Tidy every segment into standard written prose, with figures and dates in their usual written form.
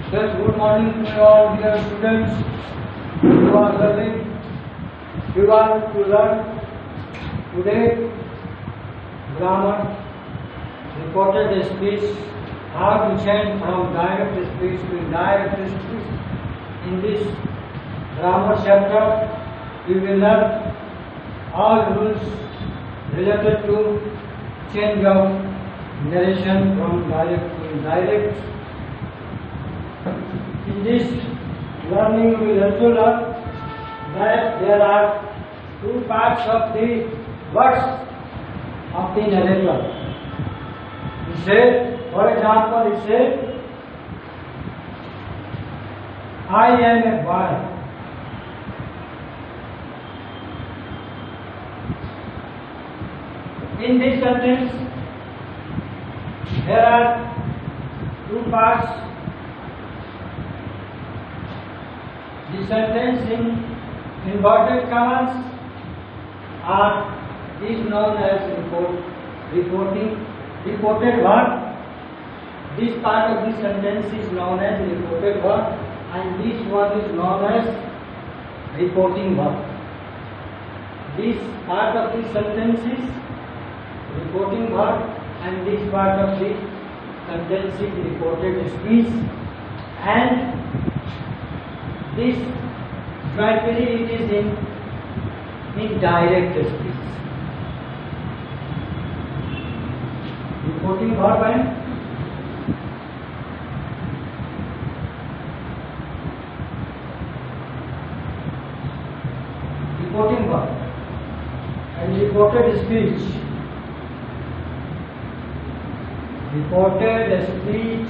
Yes, good morning to all dear students. You are learning. You are to learn today grammar, reported speech, how to change from direct speech to indirect speech. In this grammar chapter, you will learn all rules related to change of narration from direct to indirect. In this learning, we will also learn that there are two parts of the words of the narrator. He said, for example, he said, I am a boy. In this sentence, there are two parts. The sentence in inverted commas is known as reported verb. This part of the sentence is known as reported verb, and this one is known as reporting verb. This part of the sentence is reporting verb, and this part of the sentence is reported speech, and this jointly it is in direct speech. Reporting verb and reporting verb and reported speech. Reported speech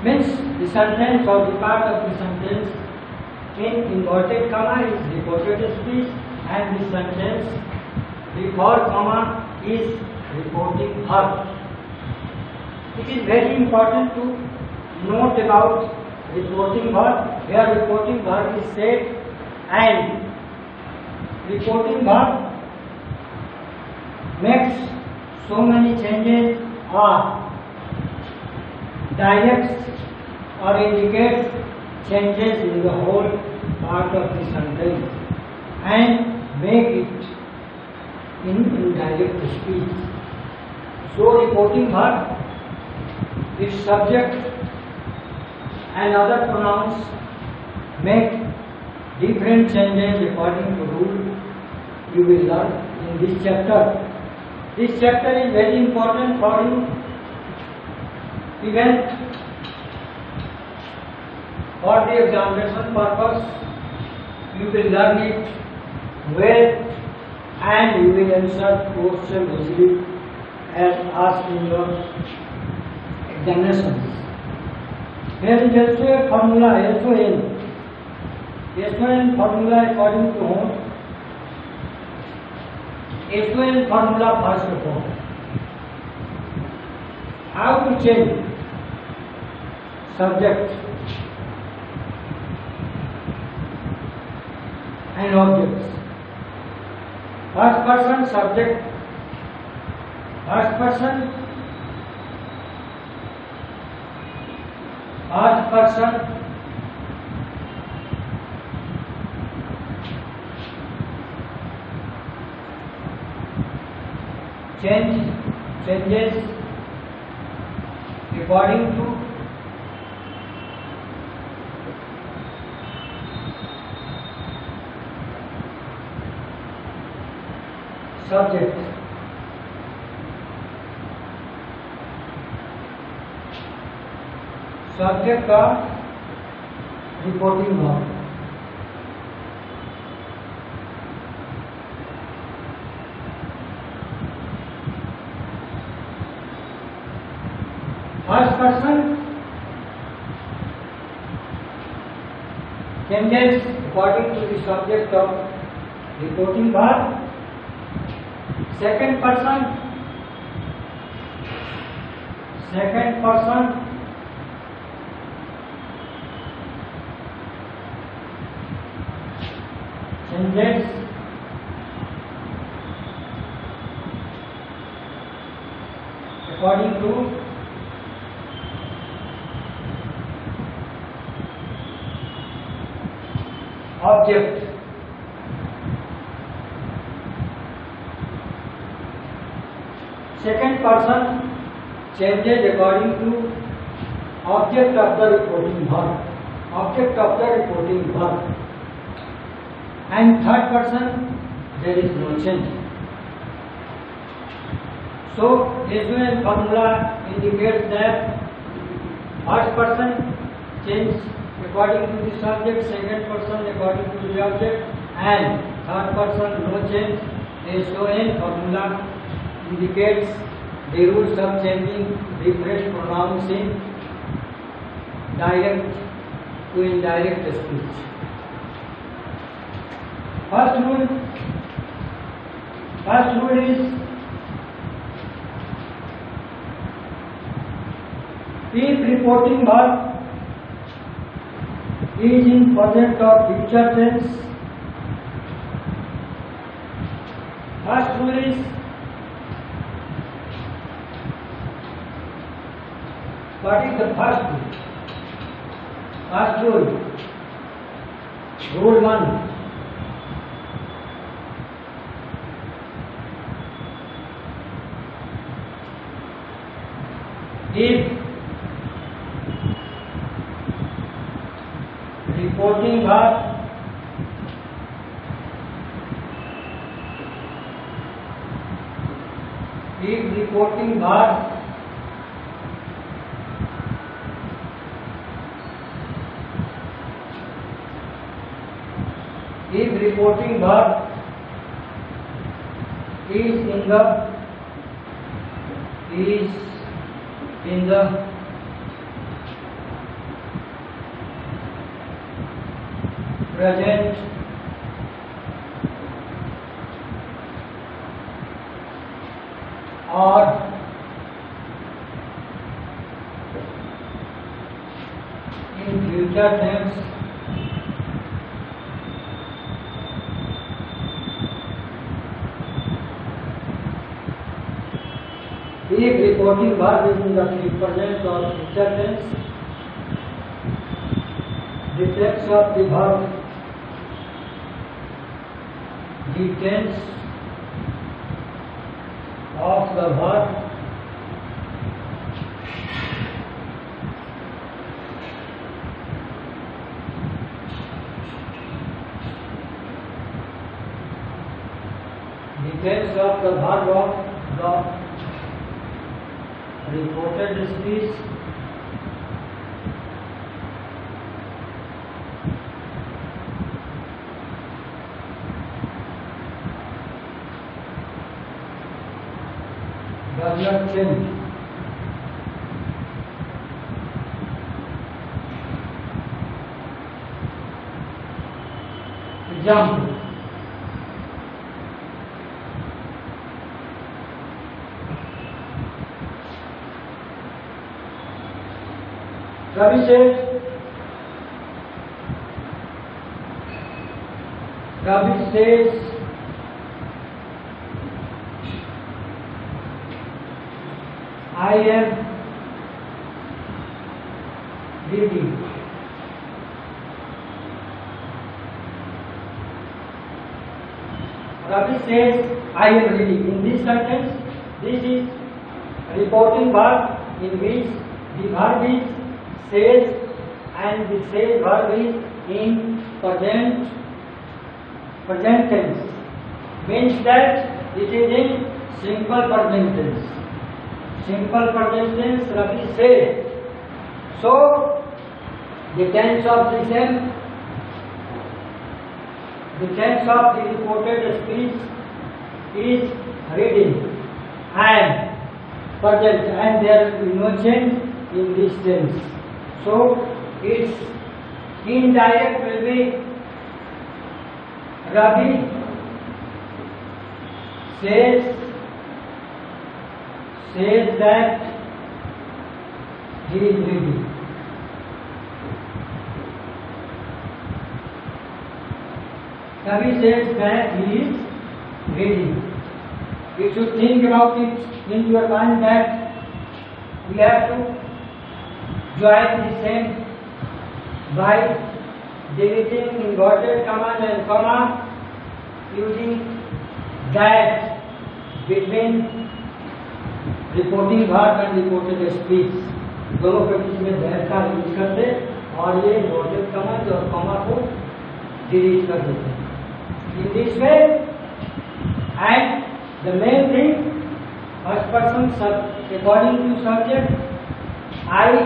means the sentence or the part of the sentence in inverted comma is reported speech, and the sentence before comma is reporting verb. It is very important to note about reporting verb, where reporting verb is said, and reporting verb makes so many changes or directs or indicates changes in the whole part of the sentence and make it in indirect speech. So reporting verb, its subject and other pronouns make different changes according to rule you will learn in this chapter. This chapter is very important for you even for the examination purpose. You will learn it well and you will answer question easily as asked in your examinations. There is also a formula, SON. SON formula according to whom? SON formula first of all. How to change subject and objects. First person subject, first person changes according to subject. Subject का reporting verb. First person changes according to the subject of reporting verb. Second person changes according to object. Second person changes according to object of the reporting verb. Object of the reporting verb. And third person, there is no change. So, SON formula indicates that first person change according to the subject, second person according to the object, and third person no change. SON formula indicates the rules of changing reflex pronouns in direct to indirect speech. First rule is if reporting verb is in present or future tense. First rule is what is the first rule? First rule, rule 1. If reporting verb is in the present or in future tense, if reporting verb is in the present or future tense, the text of the verb, the tense of the verb of the reported speech does not change. Example. Ravi says I am reading. Ravi says I am reading. In this sentence, this is reporting verb in which the verb is says and the says verb is in present tense. Means that it is in simple present tense. Simple present tense, Ravi says. So, the tense of the reported speech is reading and present, and there is no change in this tense. So, its indirect will be Ravi says that he is reading. Ravi says that he is reading. You should think about it in your mind that we have to join the same by deleting inverted commas and comma using that between reporting भाग and reported speech दोनों के बीच में that का use करते और ये inverted commas और comma को डिलीट कर देते in this way and the main thing first person according to subject I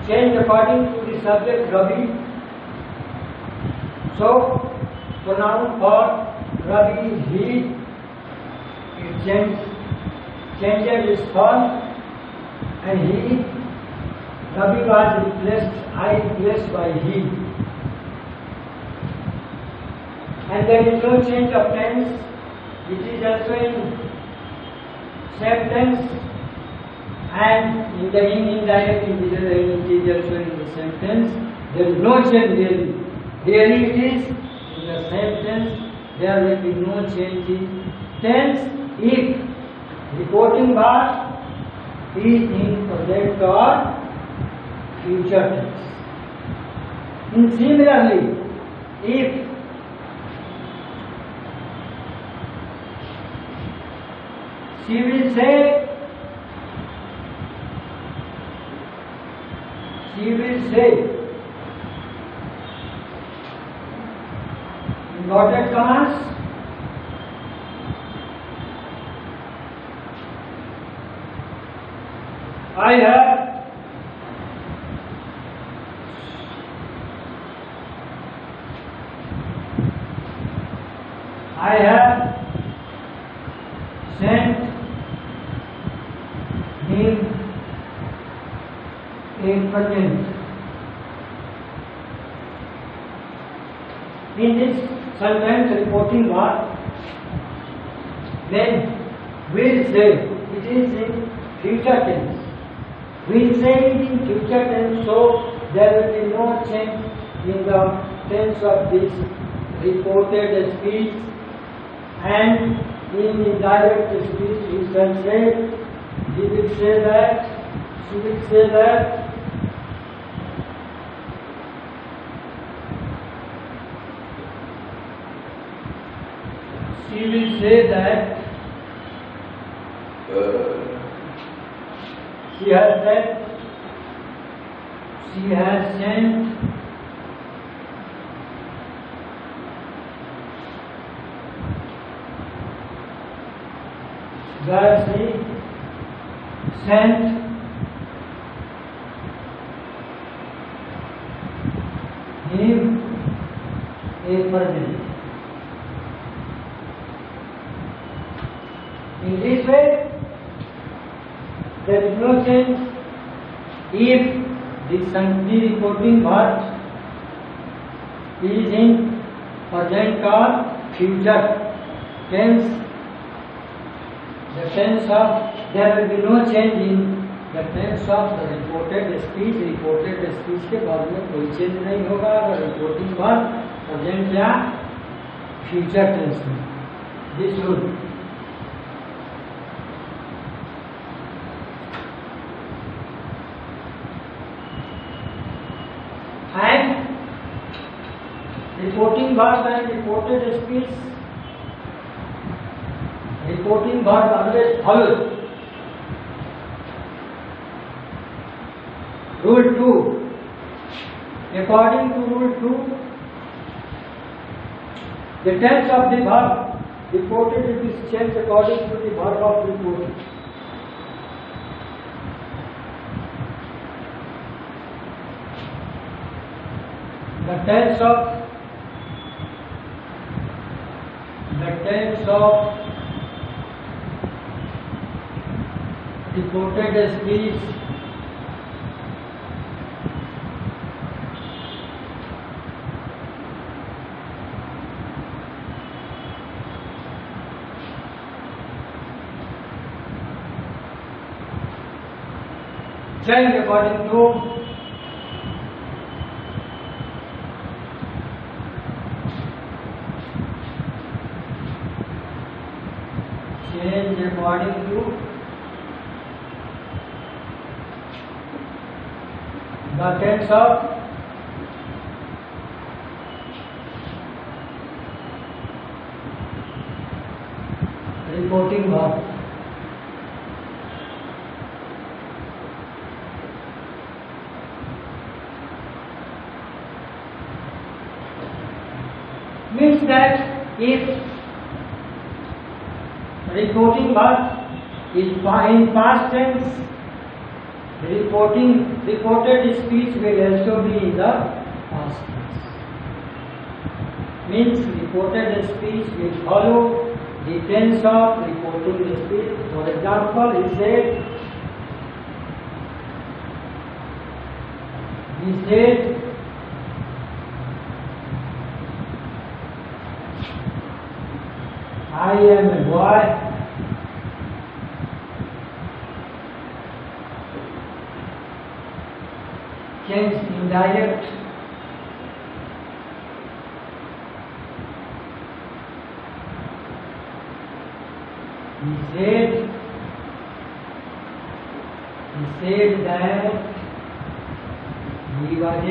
change according to the subject Ravi so pronoun for Ravi he it changes his form and he Ravi was replaced I replaced by he and there is no change of tense it is also in same tense and in the indirect integer it is also in the same tense there is no change really it is in the same tense there will be no change in tense if reporting verb is in present or future tense. And similarly, if she will say inverted commas I have sent him a present. In this sentence reporting verb, then will say it is in future tense. We say it in future tense, so there will be no change in the tense of this reported speech, and in indirect speech we shall say, he will say that, she will say that, she will say that she has sent that she sent him a present. In this way, there is no change if the reporting verb is in present or future tense. The tense of there will be no change in the tense of the reported speech. Reported speech के बाद में कोई change नहीं होगा अगर reporting verb present या future tense में. This rule. And reporting verb and reported speech, reporting verb always follows rule 2. According to rule 2, the tense of the verb reported is changed according to the verb of reporting. The tense of reported speech change according to The tense of reporting verb. Means that if reporting verb is in past tense, reported speech will also be in the past tense. Means reported speech will follow the tense of reporting speech. For example, he said, I am a boy. Change indirect. He said that he was a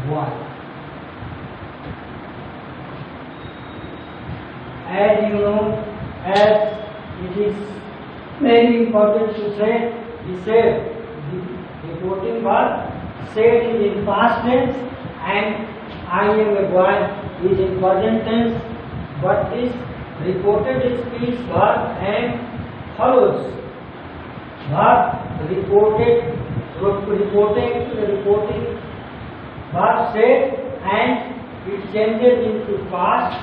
boy. As you know, as it is very important to say, he said, the reporting verb said is in past tense and I am a boy is in present tense, but this reported speech verb and follows verb reporting verb said and it changes into past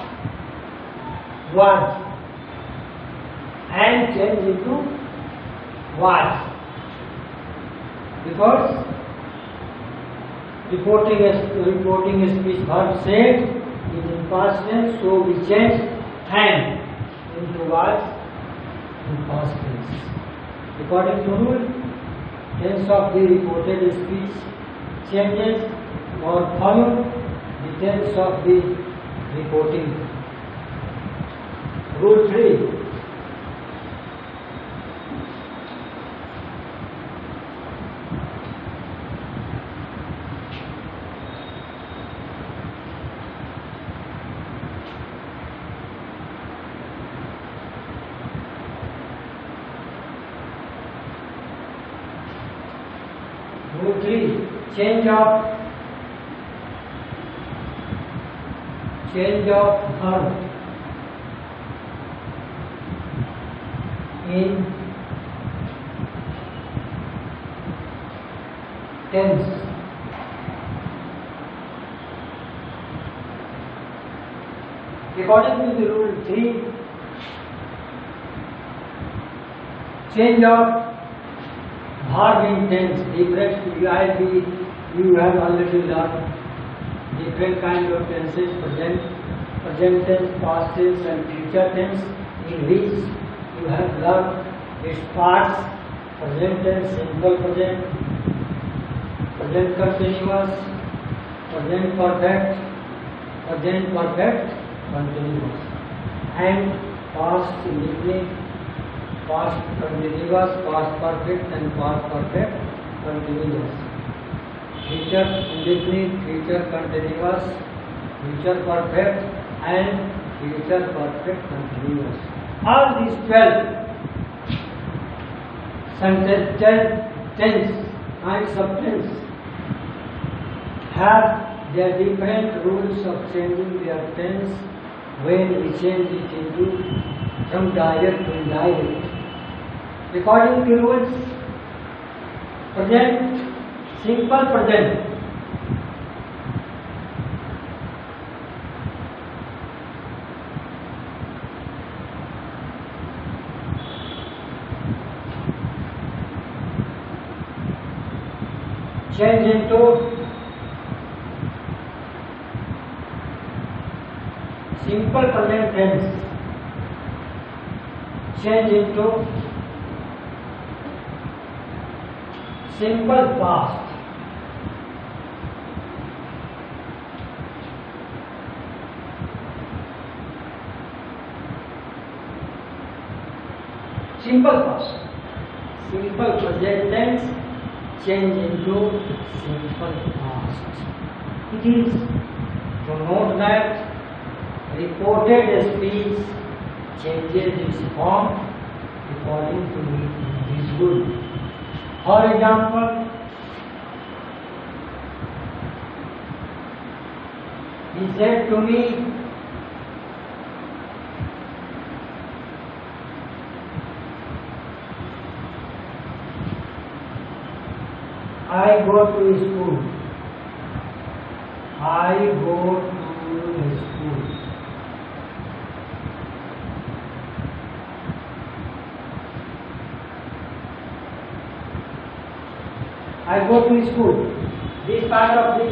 was and change into was, because reporting speech verb said is in past tense, so we change and into was in past tense. According to rule, tense of the reported speech changes or follow the tense of the reporting. Rule 3. Rule 3. Change of verb in tense. According to the rule 3, change of verb in tense, you have already learned different kinds of tenses, present tense, past tense and future tense, in which you have learned its parts: present tense, simple present, present continuous, present perfect continuous, and past indefinite, past continuous, past perfect and past perfect continuous, future indefinite, future continuous, future perfect and future perfect continuous. All these 12 tense kinds of tense have their different rules of changing their tense when we change it into from direct to indirect. According to rules, present, simple present, change into simple present tense, change into simple past, simple present tense change into simple past. It is to note that reported speech changes its form according to the individual. For example, he said to me, I go to school. I go to school. I go to school. This part of the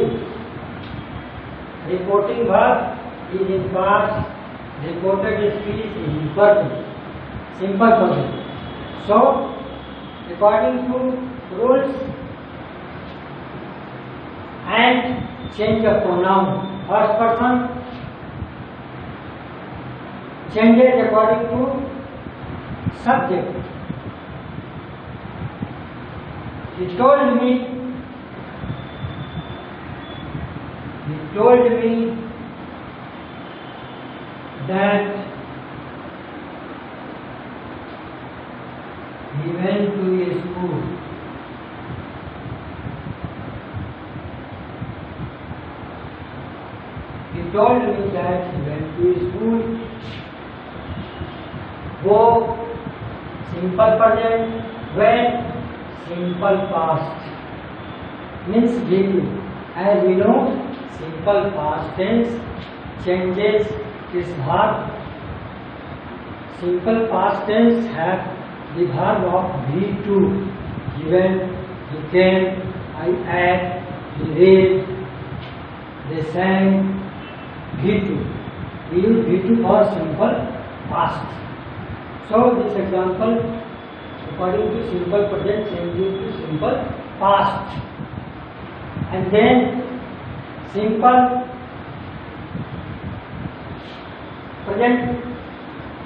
reporting verb is in past, reported speech is in present, simple present. So, according to rules and change of pronoun, first person changes according to subject. He told me that he went to a school. He told me that he went to a school. Go, simple present. When, simple past. Means daily. As we know, simple past tense changes its verb. Simple past tense have the verb of V2. He went, he came, I ate, he read, they sang. V2. We use V2 for simple past. So this example, according to simple present, changes to simple past. And then simple present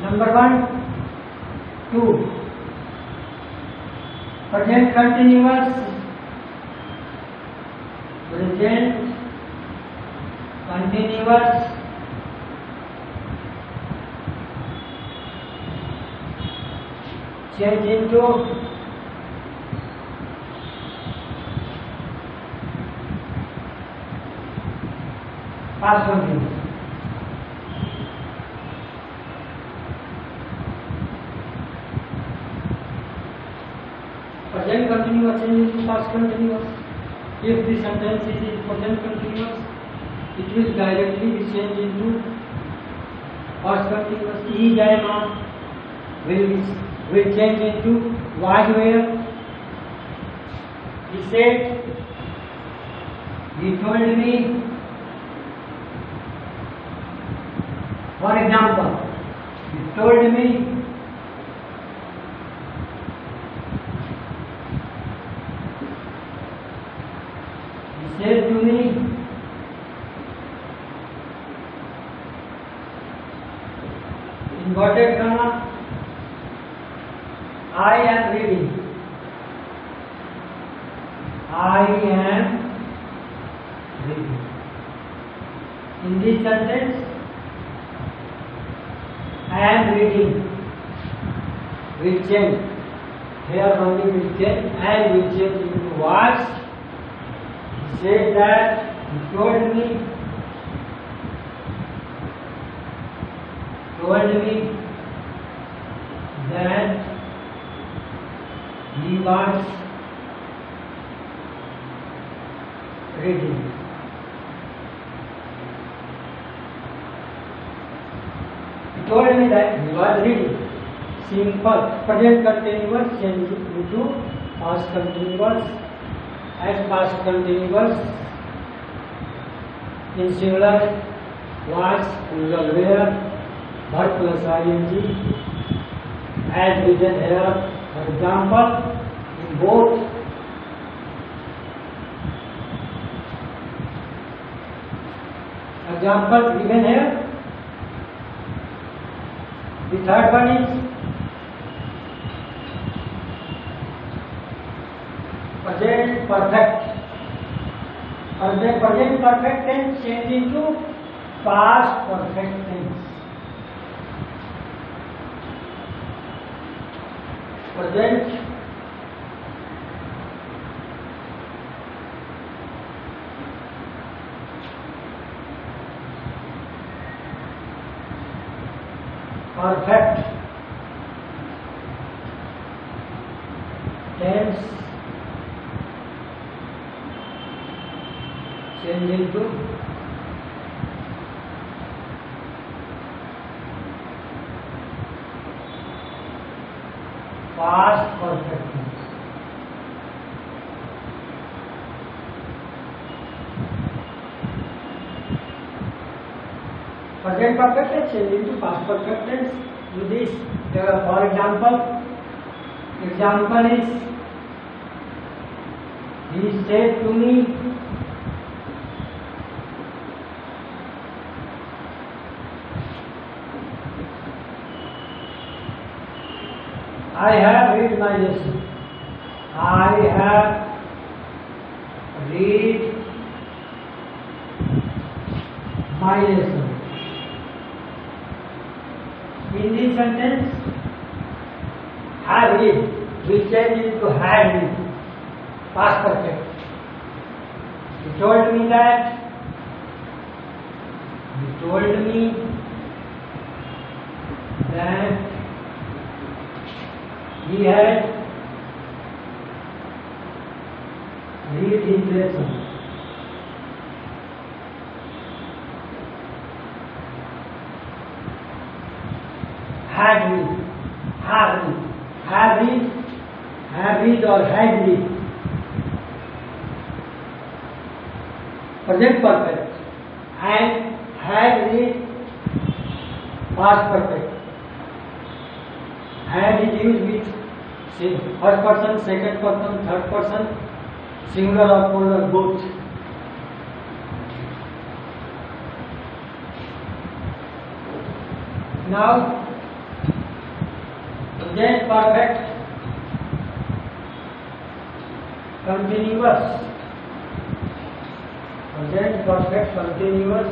number 1, 2. Present continuous. Present continuous. Change into past continuous. Present continuous change into past continuous. If the sentence is in present continuous, it will directly be changed into past continuous. Is, am, are will change into was, were. He said, he told me. For example, he told me he said to me, inverted comma, I am reading. I am reading. In this sentence, I am reading will change. Here only will change and will change into was. He said that he told me that he was reading. He told me that he was reading. Simple present continuous change into past continuous. As past continuous in singular was, plural were, verb plus ing. As written here, for example, in both example given here. The third one is perfect. Present perfect tense change into past perfect tense. Present perfect tense change into past perfect tense. Present perfect tense change into past perfect tense. Do this. For example is, he said to me, I have read my lesson. I have read my lesson. In this sentence, have read will change into had read, past perfect. He told me that. He told me that he had read his lesson. Had read, have read, have read, have read or had read. Present perfect and had read past perfect. Had is used with first person, second person, third person, singular or plural both. Now, present perfect continuous. Present perfect continuous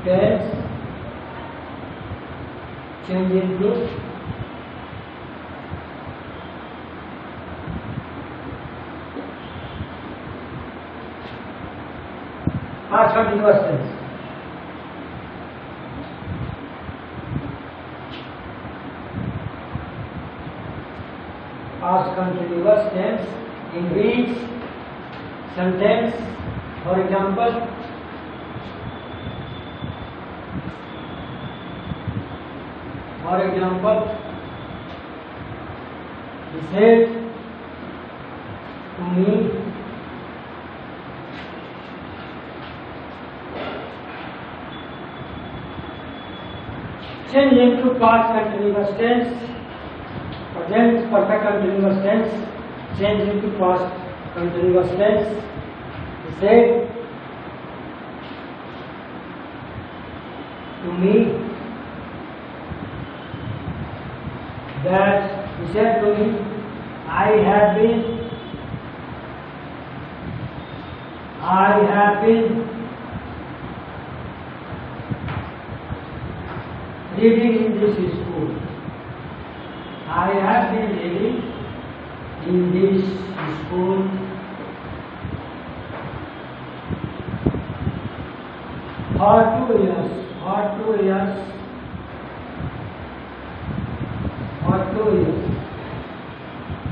tense change into past continuous tense. Past continuous tense in which sentence, for example, he said to me, change into past continuous tense, present perfect continuous tense, change into past continuous tense. He said to me that, he said to me, I have been reading in this school. I have been reading in this school for 2 years.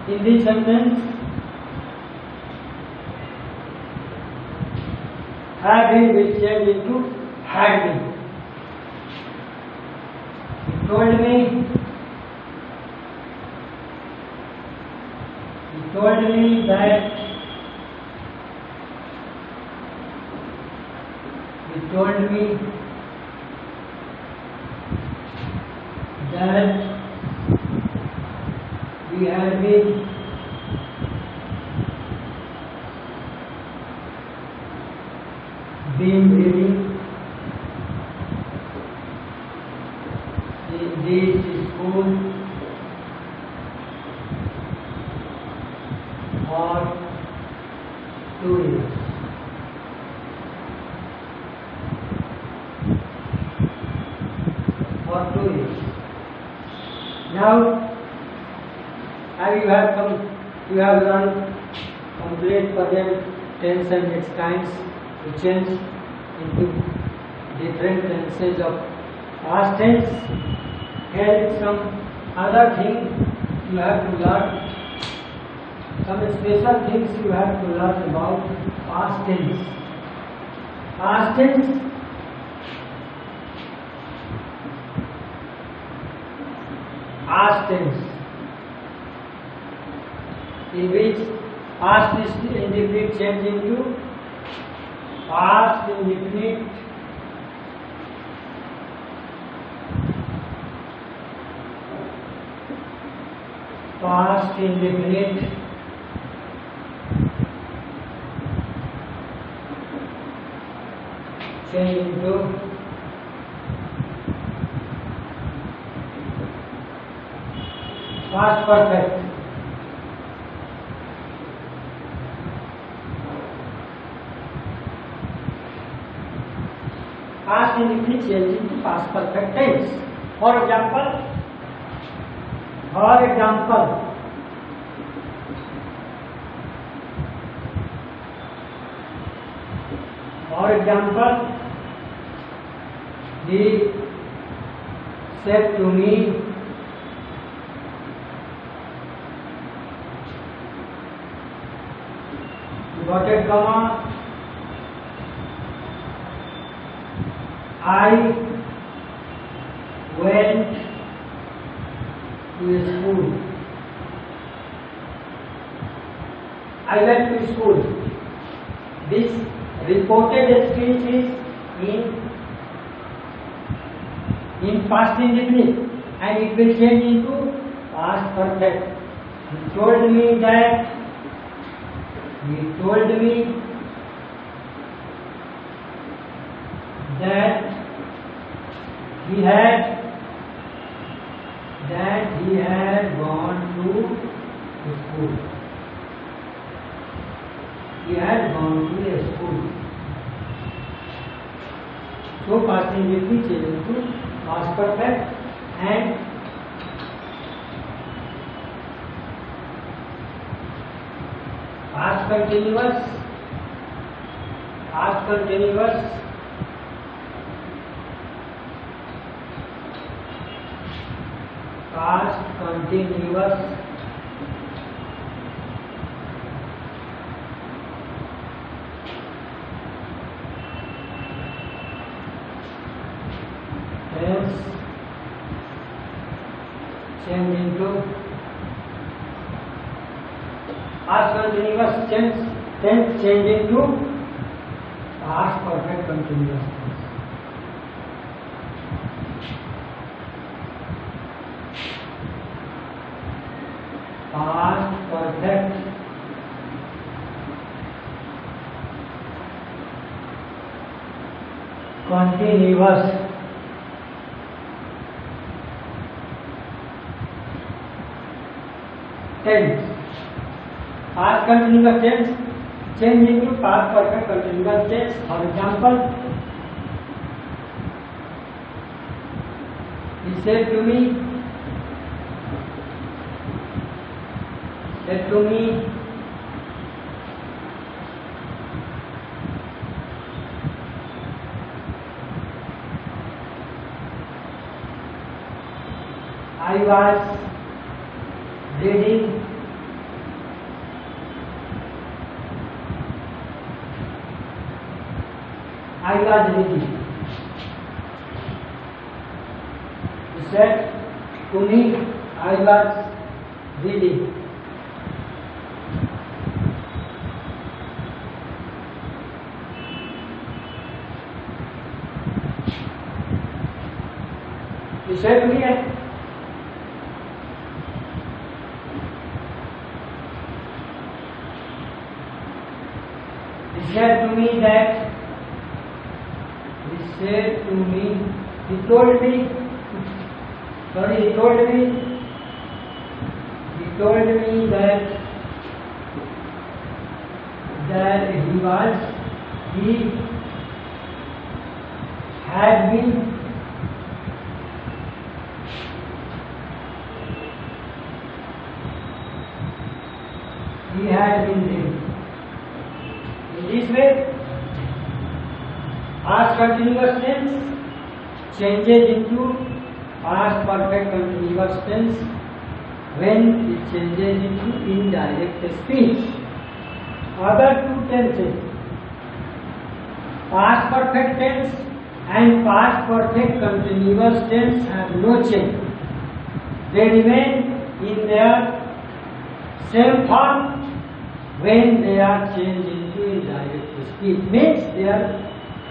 In this sentence, have been will change into had been. He told me that we have been reading in this school 2 years. Now, you have learned complete present tense and its kinds to change into different tenses of past tense. Here is some other thing you have to learn. Some special things you have to learn about past tense. Past tense in which past indefinite change into past indefinite change into past perfect. Past indefinite change into past perfect tense. For example, he said to me, inverted comma, I went to school. I went to school. This reported speech is in past indefinite and it will change into past perfect. He told me that he had gone to school. He had gone to a school. So past indefinite change into past perfect and past continuous tense change into past continuous tense change into past perfect continuous tense. Past perfect continuous tense. Past continuous tense change into past perfect continuous tense. For example, he said to me, I was reading He said to me, I was reading. He said to me, he told me that he had been Past continuous tense changes into past perfect continuous tense when it changes into indirect speech. Other two tenses, past perfect tense and past perfect continuous tense, have no change. They remain in their same form when they are changed into indirect speech. Means their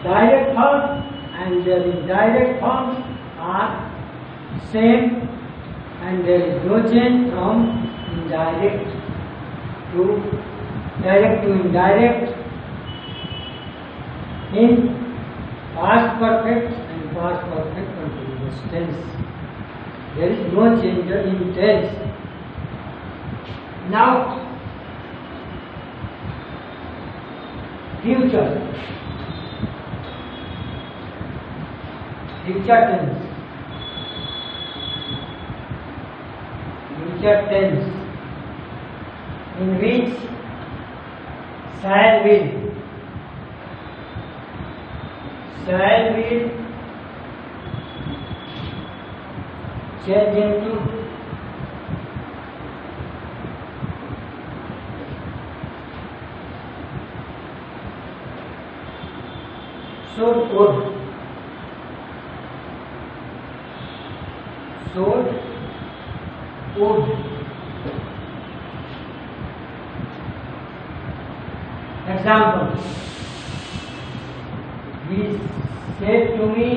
direct form and their indirect forms are same, and there is no change from indirect to direct to indirect in past perfect and past perfect continuous tense. There is no change in tense. Now, future. Future tense. Future tense in which shall will change into should, would. Example: he said to me,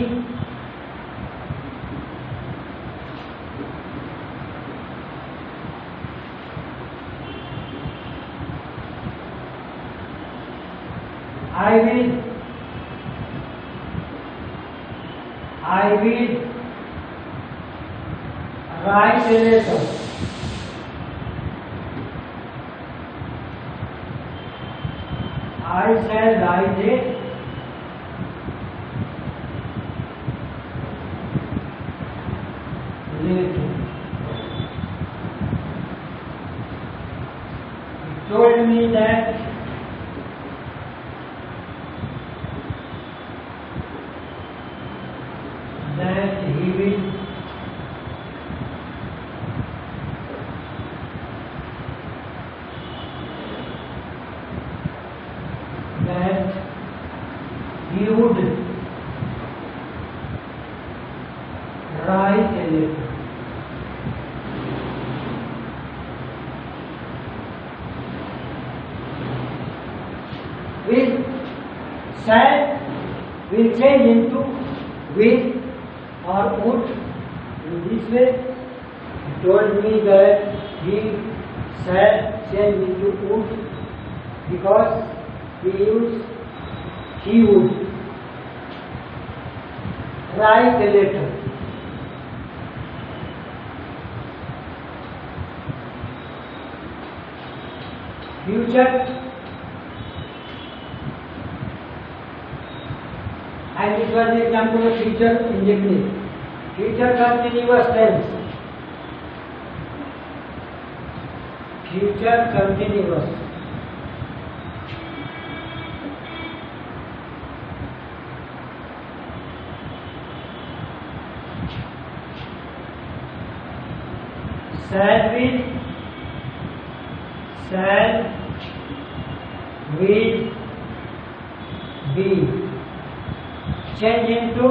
I will write a letter. I shall write a letter. He told me that he will he would write a letter. Will, shall will change into will or would. In this way, he told me that he shall change into would because he used he would write a letter. Future, and this was the example of future indefinite. Future continuous tense. Future continuous. Shall will be change into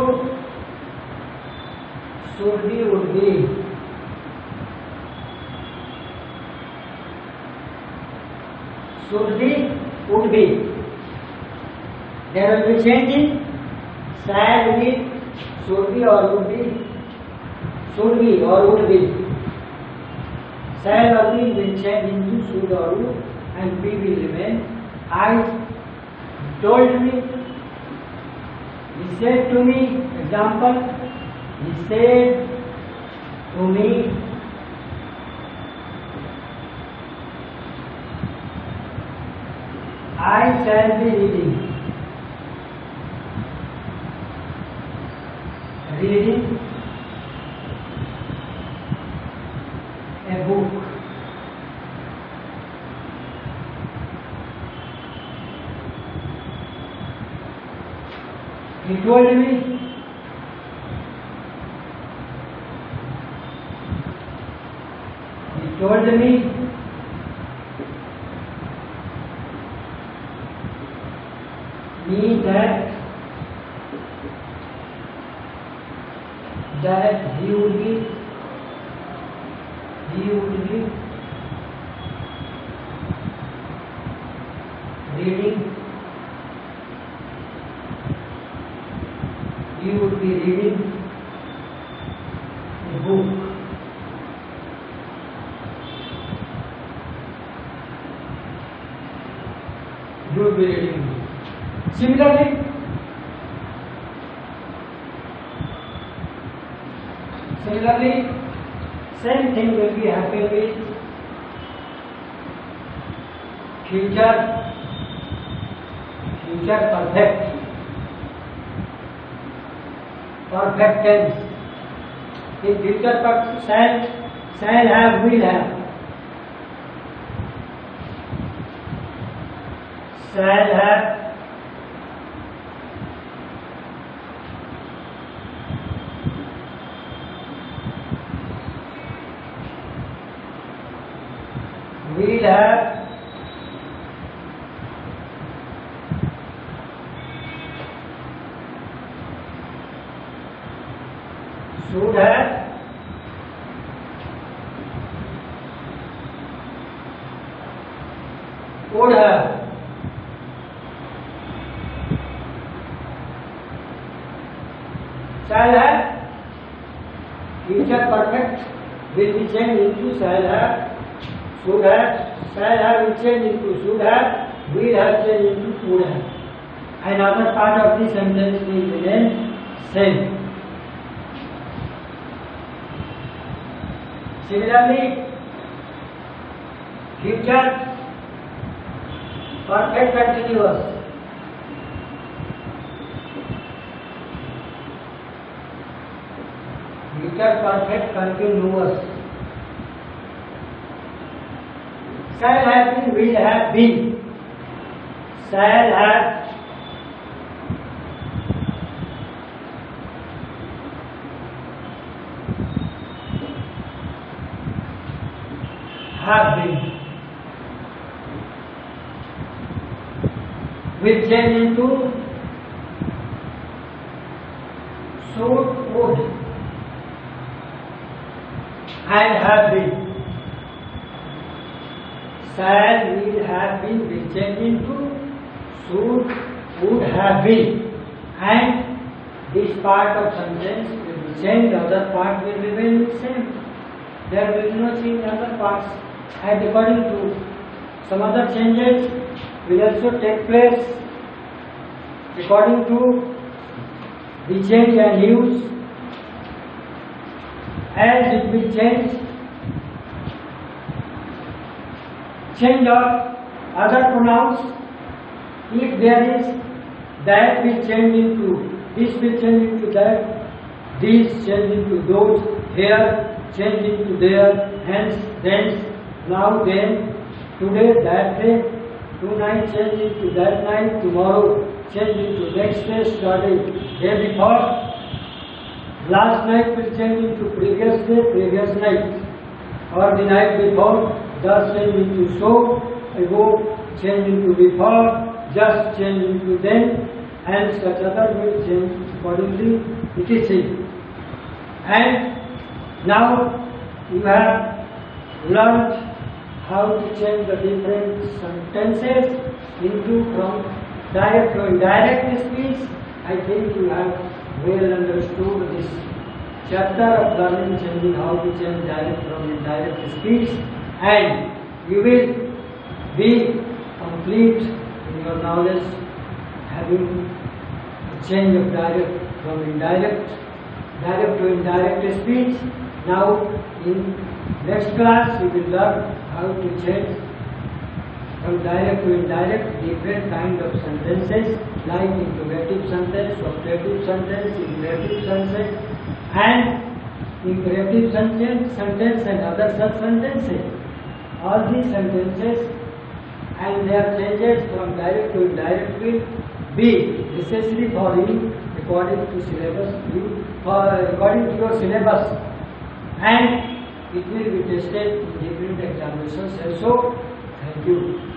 should be, would be. Should be, would be. There will be change in shall be, should be or would be. Should be or would be. Shall or will change into should or would, and be will remain. I told me, he said to me, example, he said to me, I shall be reading a book. He told me. He told me that he would be reading a book. He would be reading a book. Similarly, same thing will be happening with future perfect tense. In future perfect shall have, will have. Shall have, will have, should have, would have. Shall have, future perfect will be changed into shall have, should have, shall have will change into should have, will have changed into would have. Another part of the sentence will remain same. Similarly, future perfect continuous. Future perfect continuous. Shall have been, will have been. Shall have been. Will change into should, would, and have been. Shall, will, have been will change into should, would, have been, and this part of sentence will be changed. Other part will remain the same. There will be no change in other parts. And according to some other changes will also take place according to the change and use, as it will change of other pronouns. If there is, that will change into this, will change into that, these change into those, here change into there, hence, thence, now, then, today, that day, tonight change into that night, tomorrow change into next day, study, day before, last night will change into previous day, previous night, or the night before, thus change into so, ago change into before, just change into then, and such other will change accordingly, etc. And now you have learned how to change the different sentences into from direct to indirect speech. I think you have well understood this chapter of learning changing how to change direct from indirect speech, and you will be complete in your knowledge having a change of direct from indirect, direct to indirect speech. Now in next class we will learn how to change from direct to indirect different kind of sentences like interrogative sentence, operative sentence, imperative sentence, and imperative sentence and other such sentences. All these sentences and their changes from direct to indirect will be necessary for you according to syllabus, according to your syllabus, and it will be tested in different examinations also. Thank you.